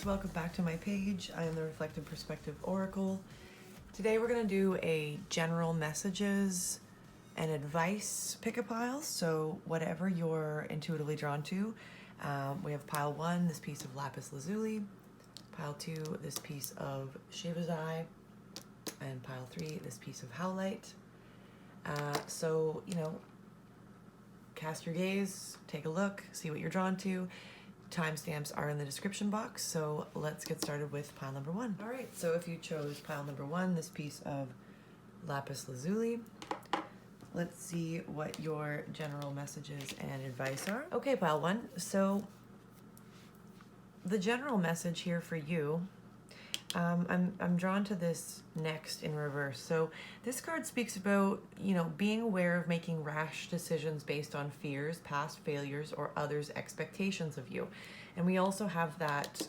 guys, welcome back to my page. I am the Reflective Perspective Oracle. Today we're going to do a general messages and advice pick-a-pile, so whatever you're intuitively drawn to. We have pile 1, this piece of Lapis Lazuli, pile 2, this piece of Shivas Eye, and pile 3, this piece of Howlite. So, cast your gaze, take a look, see what you're drawn to. Timestamps are in the description box, so let's get started with pile number 1. All right, so if you chose pile number 1, this piece of Lapis Lazuli, let's see what your general messages and advice are. Okay, pile 1, so the general message here for you, I'm drawn to this next in reverse. So this card speaks about, being aware of making rash decisions based on fears, past failures, or others' expectations of you. And we also have that,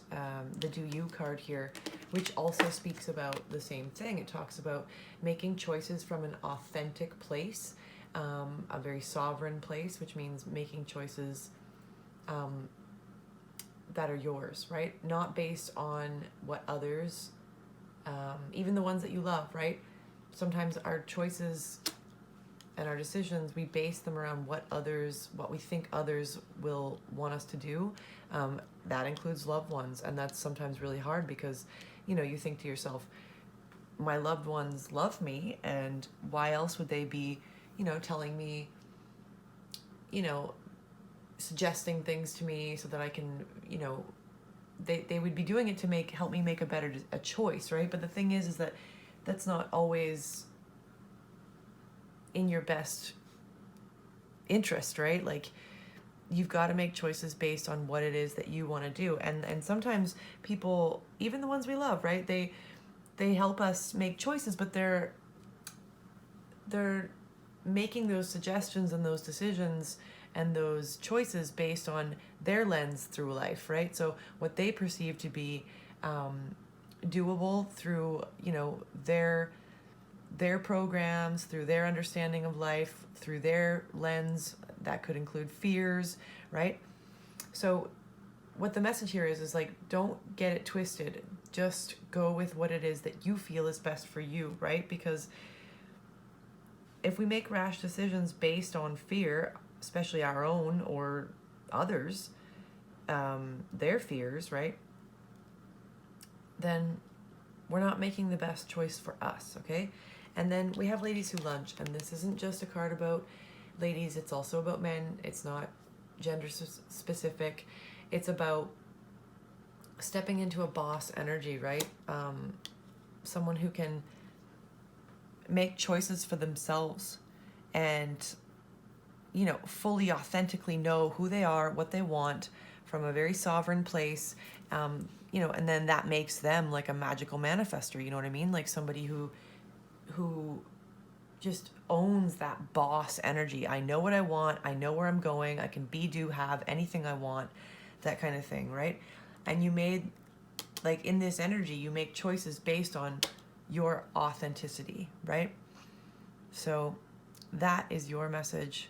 the Do You card here, which also speaks about the same thing. It talks about making choices from an authentic place, a very sovereign place, which means making choices that are yours, right? Not based on what others, even the ones that you love, right? Sometimes our choices and our decisions, we base them around what we think others will want us to do. That includes loved ones. And that's sometimes really hard because, you think to yourself, my loved ones love me, and why else would they be, telling me, suggesting things to me so that I can, they would be doing it to help me make a choice, right? But the thing is that that's not always in your best interest, right? Like, you've got to make choices based on what it is that you want to do. And sometimes people, even the ones we love, right? They help us make choices, but they're making those suggestions and those decisions and those choices based on their lens through life, right? So what they perceive to be doable through, their programs, through their understanding of life, through their lens, that could include fears, right? So what the message here is like, don't get it twisted. Just go with what it is that you feel is best for you, right? Because if we make rash decisions based on fear, especially our own or others, their fears, right? Then we're not making the best choice for us, okay? And then we have Ladies Who Lunch, and this isn't just a card about ladies, it's also about men. It's not gender specific. It's about stepping into a boss energy, right? Someone who can make choices for themselves and fully authentically know who they are, what they want from a very sovereign place, and then that makes them like a magical manifester, you know what I mean? Like somebody who just owns that boss energy. I know what I want, I know where I'm going, I can be, do, have anything I want, that kind of thing, right? And you made, like in this energy, you make choices based on your authenticity, right? So that is your message.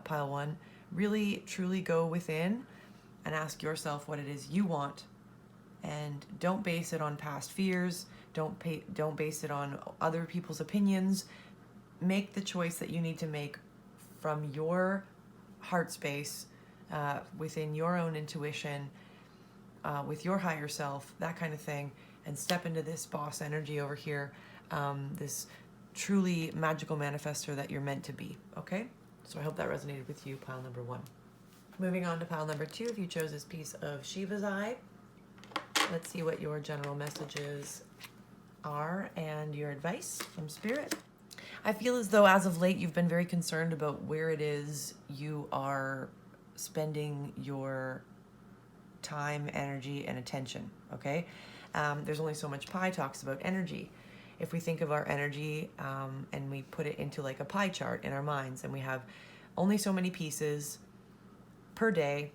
Pile 1, really truly go within and ask yourself what it is you want, and don't base it on past fears. Don't base it on other people's opinions. Make the choice that you need to make from your heart space, within your own intuition, with your higher self, that kind of thing, and step into this boss energy over here, this truly magical manifester that you're meant to be, okay? So I hope that resonated with you, pile number 1. Moving on to pile number 2, if you chose this piece of Shiva's Eye, let's see what your general messages are and your advice from Spirit. I feel as though as of late you've been very concerned about where it is you are spending your time, energy, and attention, okay? There's only so much. Pi talks about energy. If we think of our energy and we put it into like a pie chart in our minds, and we have only so many pieces per day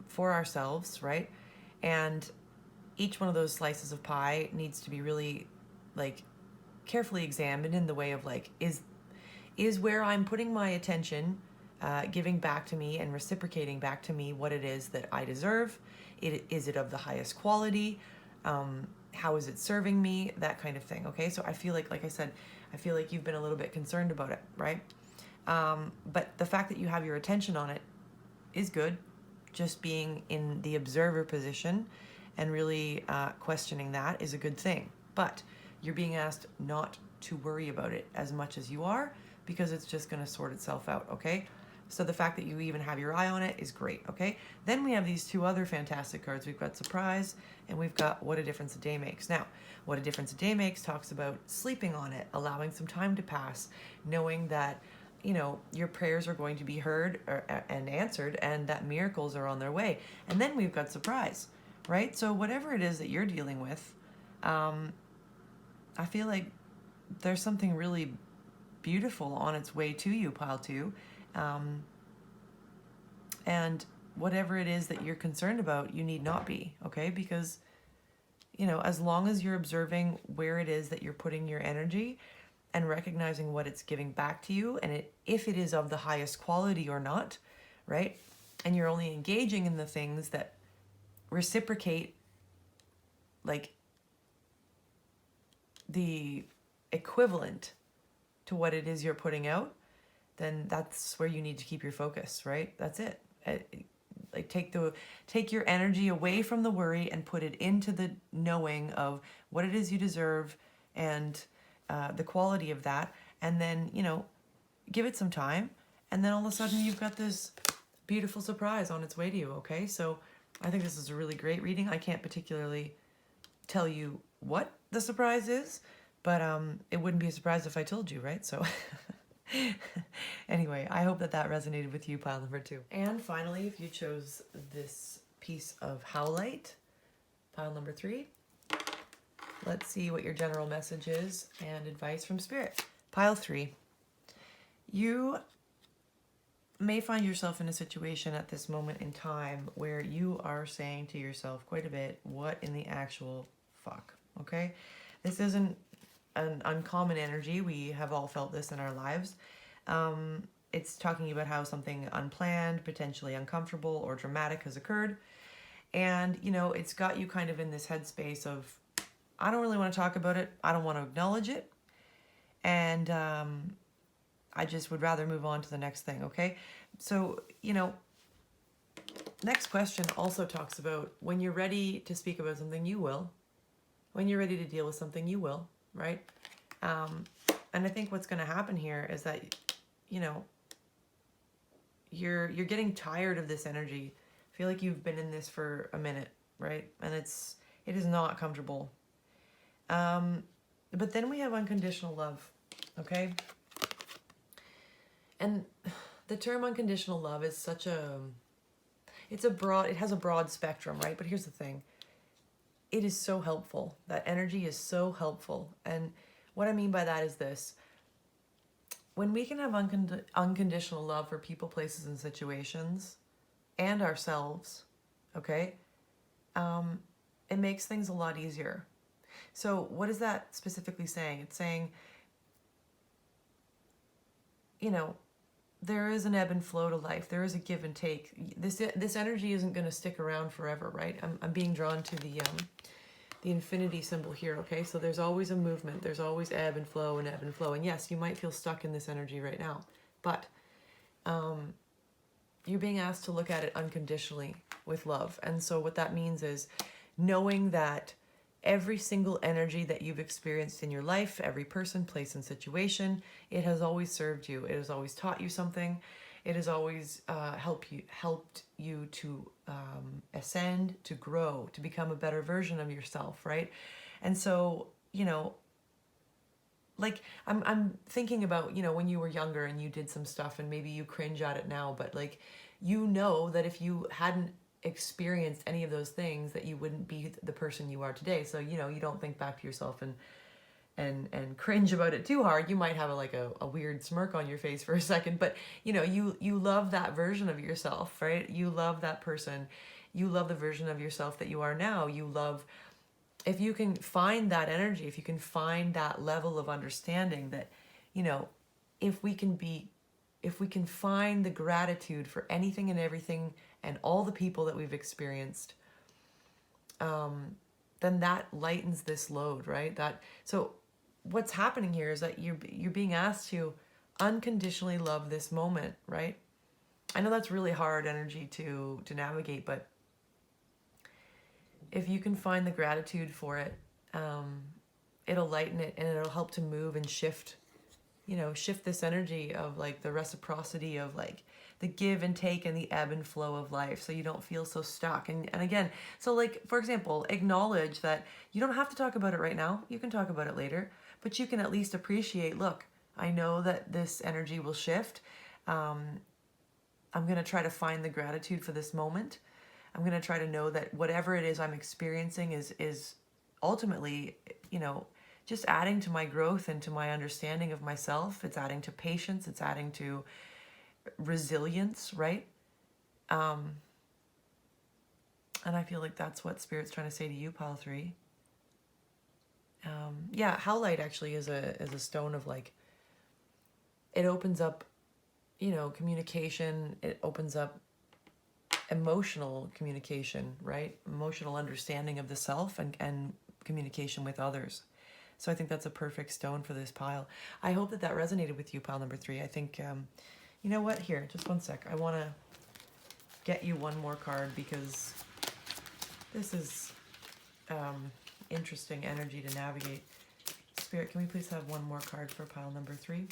for ourselves, right? And each one of those slices of pie needs to be really like carefully examined in the way of like, is where I'm putting my attention giving back to me and reciprocating back to me what it is that I deserve. Is it of the highest quality? How is it serving me? That kind of thing. Okay, so I feel like I said, I feel like you've been a little bit concerned about it, right? But the fact that you have your attention on it is good. Just being in the observer position and really questioning that is a good thing. But you're being asked not to worry about it as much as you are, because it's just going to sort itself out, okay? So the fact that you even have your eye on it is great, okay? Then we have these two other fantastic cards. We've got Surprise, and we've got What a Difference a Day Makes. Now, What a Difference a Day Makes talks about sleeping on it, allowing some time to pass, knowing that, you know, your prayers are going to be heard and answered, and that miracles are on their way. And then we've got Surprise, right? So whatever it is that you're dealing with, I feel like there's something really beautiful on its way to you, pile two. And whatever it is that you're concerned about, you need not be, okay? Because, you know, as long as you're observing where it is that you're putting your energy and recognizing what it's giving back to you, and if it is of the highest quality or not, right? And you're only engaging in the things that reciprocate, like, the equivalent to what it is you're putting out, then that's where you need to keep your focus, right? That's it. Like take your energy away from the worry and put it into the knowing of what it is you deserve and the quality of that, and then, you know, give it some time, and then all of a sudden you've got this beautiful surprise on its way to you, okay? So I think this is a really great reading. I can't particularly tell you what the surprise is, but it wouldn't be a surprise if I told you, right? So anyway, I hope that resonated with you, pile number two. And finally, if you chose this piece of Howlite, pile number three, let's see what your general message is and advice from Spirit. Pile three, you may find yourself in a situation at this moment in time where you are saying to yourself quite a bit, what in the actual fuck, okay? This isn't an uncommon energy. We have all felt this in our lives. It's talking about how something unplanned, potentially uncomfortable or dramatic has occurred. And, you know, it's got you kind of in this headspace of, I don't really want to talk about it. I don't want to acknowledge it. And I just would rather move on to the next thing, okay? So, you know, next question also talks about when you're ready to speak about something, you will. When you're ready to deal with something, you will, right? And I think what's going to happen here is that, you know, you're getting tired of this energy. I feel like you've been in this for a minute, right? And it is not comfortable. But then we have unconditional love, okay? And the term unconditional love is such it has a broad spectrum, right? But here's the thing. It is so helpful. That energy is so helpful. And what I mean by that is this. When we can have unconditional love for people, places, and situations, and ourselves, okay, it makes things a lot easier. So what is that specifically saying? It's saying, you know, there is an ebb and flow to life. There is a give and take. This energy isn't going to stick around forever, right? I'm being drawn to the infinity symbol here, okay? So there's always a movement. There's always ebb and flow and ebb and flow. And yes, you might feel stuck in this energy right now, but you're being asked to look at it unconditionally with love. And so what that means is knowing that every single energy that you've experienced in your life, every person, place, and situation, it has always served you. It has always taught you something. It has always helped you to ascend, to grow, to become a better version of yourself, right? And so, you know, like I'm thinking about, you know, when you were younger and you did some stuff and maybe you cringe at it now, but like, you know that if you hadn't experienced any of those things, that you wouldn't be the person you are today. So, you know, you don't think back to yourself and cringe about it too hard. You might have a weird smirk on your face for a second, but you know, you love that version of yourself, right? You love that person. You love the version of yourself that you are now. You love, if you can find that energy, if you can find that level of understanding that, you know, if we can be if we can find the gratitude for anything and everything and all the people that we've experienced, then that lightens this load, right? So what's happening here is that you're being asked to unconditionally love this moment, right? I know that's really hard energy to navigate, but if you can find the gratitude for it, it'll lighten it, and it'll help to move and shift, shift this energy of like the reciprocity of like the give and take and the ebb and flow of life, so you don't feel so stuck. And again, so like, for example, acknowledge that you don't have to talk about it right now. You can talk about it later, but you can at least appreciate, look, I know that this energy will shift. I'm going to try to find the gratitude for this moment. I'm going to try to know that whatever it is I'm experiencing is ultimately, just adding to my growth and to my understanding of myself. It's adding to patience. It's adding to resilience, right? And I feel like that's what Spirit's trying to say to you, pile 3. Yeah, Howlite actually is a stone of like, it opens up, communication. It opens up emotional communication, right? Emotional understanding of the self and communication with others. So I think that's a perfect stone for this pile. I hope that resonated with you, pile number 3. I think, you know what? Here, just one sec. I want to get you one more card because this is interesting energy to navigate. Spirit, can we please have one more card for pile number 3?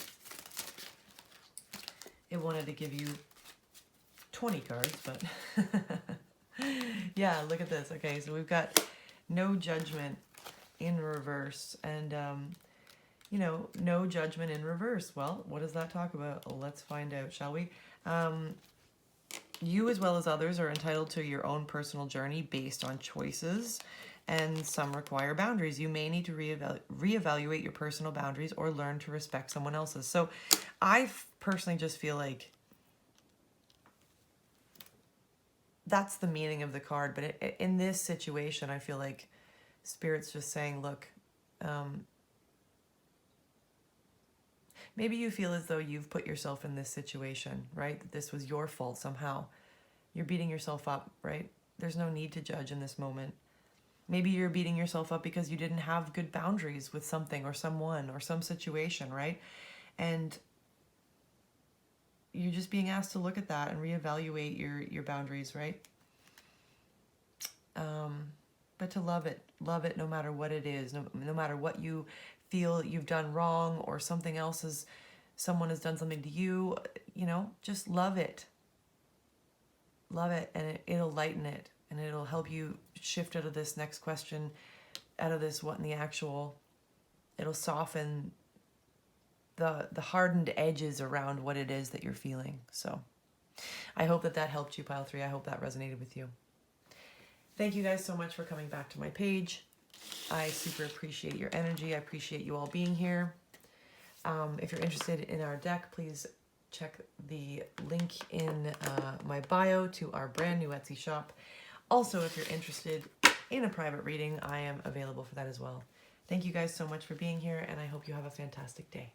It wanted to give you 20 cards, but yeah, look at this. Okay, so we've got no judgment in reverse, and no judgment in reverse. Well, what does that talk about? Well, let's find out, shall we? You, as well as others, are entitled to your own personal journey based on choices, and some require boundaries. You may need to reevaluate your personal boundaries or learn to respect someone else's. So I personally just feel like that's the meaning of the card. But in this situation, I feel like Spirit's just saying, look, maybe you feel as though you've put yourself in this situation, right? That this was your fault somehow. You're beating yourself up, right? There's no need to judge in this moment. Maybe you're beating yourself up because you didn't have good boundaries with something or someone or some situation, right? And you're just being asked to look at that and reevaluate your boundaries, right? But to love it no matter what it is, no matter what you feel you've done wrong or someone has done something to you, just love it. Love it, and it'll lighten it, and it'll help you shift out of this next question, out of this what in the actual. It'll soften the hardened edges around what it is that you're feeling. So I hope that helped you, pile 3. I hope that resonated with you. Thank you guys so much for coming back to my page. I super appreciate your energy. I appreciate you all being here. If you're interested in our deck, please check the link in my bio to our brand new Etsy shop. Also, if you're interested in a private reading, I am available for that as well. Thank you guys so much for being here, and I hope you have a fantastic day.